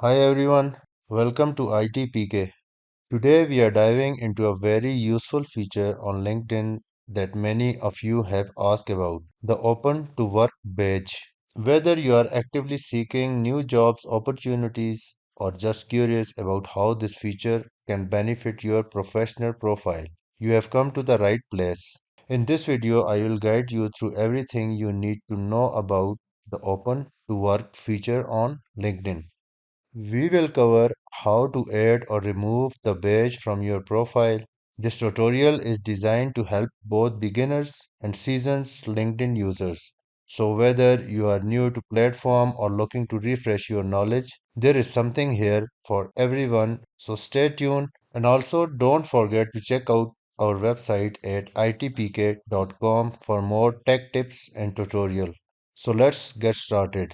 Hi everyone, welcome to ITPK. Today we are diving into a very useful feature on LinkedIn that many of you have asked about, the open to work badge. Whether you are actively seeking new jobs opportunities or just curious about how this feature can benefit your professional profile, you have come to the right place. In this video, I will guide you through everything you need to know about the open to work feature on LinkedIn. We will cover how to add or remove the badge from your profile. This tutorial is designed to help both beginners and seasoned LinkedIn users. So whether you are new to platform or looking to refresh your knowledge, there is something here for everyone. So stay tuned and also don't forget to check out our website at itpk.com for more tech tips and tutorial. So let's get started.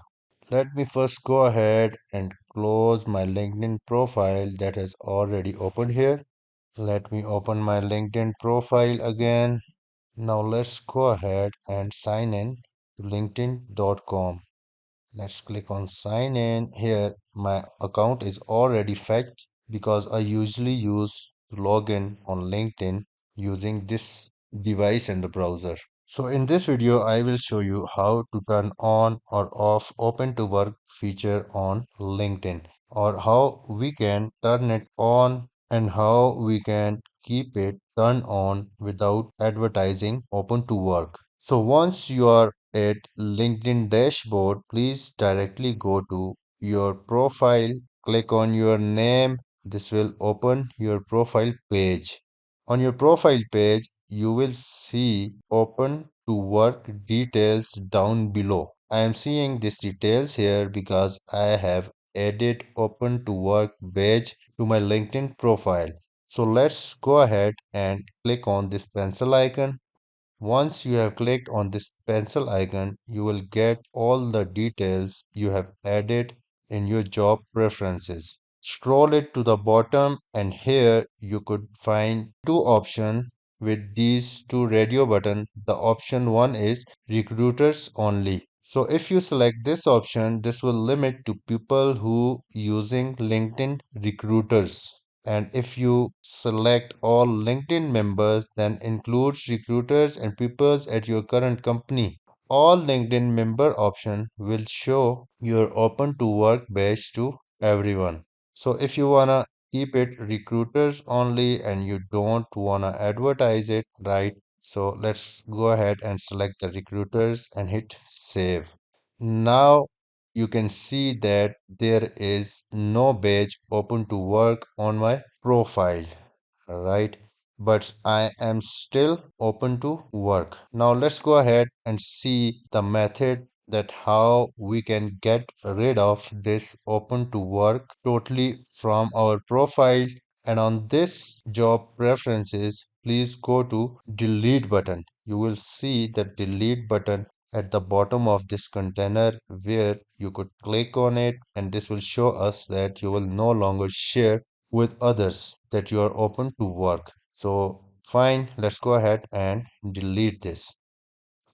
Let me first go ahead and close my LinkedIn profile that has already opened here. Let me open my LinkedIn profile again. Now let's go ahead and sign in to linkedin.com. Let's click on sign in. Here my account is already fetched because I usually use to log in on LinkedIn using this device in the browser. So in this video, I will show you how to turn on or off open to work feature on LinkedIn, or how we can turn it on and how we can keep it turned on without advertising open to work. So once you are at LinkedIn dashboard, please directly go to your profile, click on your name. This will open your profile page. On your profile page, you will see open to work details down below. I am seeing these details here because I have added open to work badge to my LinkedIn profile. So let's go ahead and click on this pencil icon. Once you have clicked on this pencil icon, you will get all the details you have added in your job preferences. Scroll it to the bottom and here you could find two options with these two radio button. The option one is recruiters only. So if you select this option, this will limit to people who using LinkedIn recruiters. And if you select all LinkedIn members, then includes recruiters and people at your current company. All LinkedIn member option will show your open to work badge to everyone. So if you wanna keep it recruiters only and you don't wanna advertise it, right? So let's go ahead and select the recruiters and hit save. Now you can see that there is no badge open to work on my profile, right? But I am still open to work. Now let's go ahead and see the method that how we can get rid of this open to work totally from our profile. And on this job preferences, please go to delete button. You will see the delete button at the bottom of this container where you could click on it, and this will show us that you will no longer share with others that you are open to work. So fine, let's go ahead and delete this.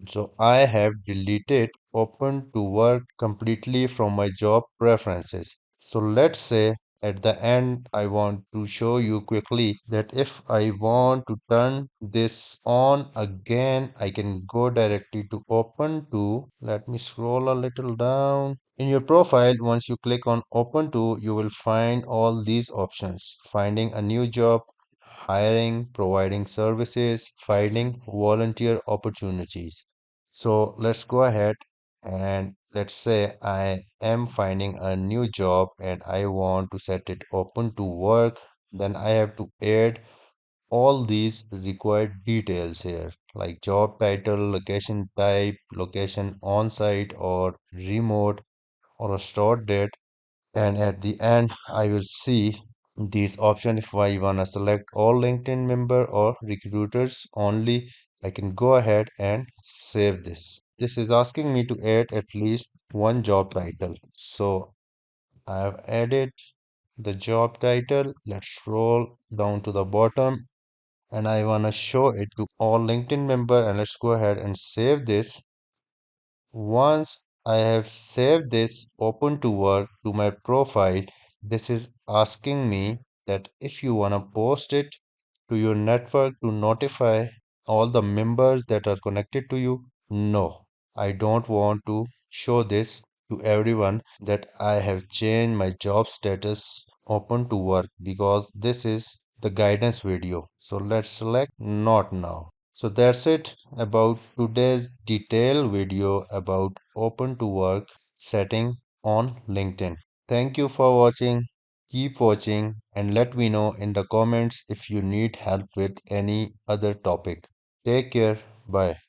So I have deleted open to work completely from my job preferences. So let's say at the end I want to show you quickly that if I want to turn this on again, I can go directly to open to. Let me scroll a little down. In your profile, once you click on open to, you will find all these options. Finding a new job, hiring, providing services, finding volunteer opportunities. So let's go ahead and let's say I am finding a new job and I want to set it open to work. Then I have to add all these required details here like job title, location type, location on site or remote or a start date. And at the end, I will see these options. If I wanna select all LinkedIn member or recruiters only, I can go ahead and save this. This is asking me to add at least one job title. So I have added the job title. Let's scroll down to the bottom and I wanna show it to all LinkedIn member and let's go ahead and save this. Once I have saved this open to work to my profile, This is asking me that if you want to post it to your network to notify all the members that are connected to you. No, I don't want to show this to everyone that I have changed my job status open to work because this is the guidance video. So let's select not now. So that's it about today's detailed video about open to work setting on LinkedIn. Thank you for watching. Keep watching and let me know in the comments if you need help with any other topic. Take care. Bye.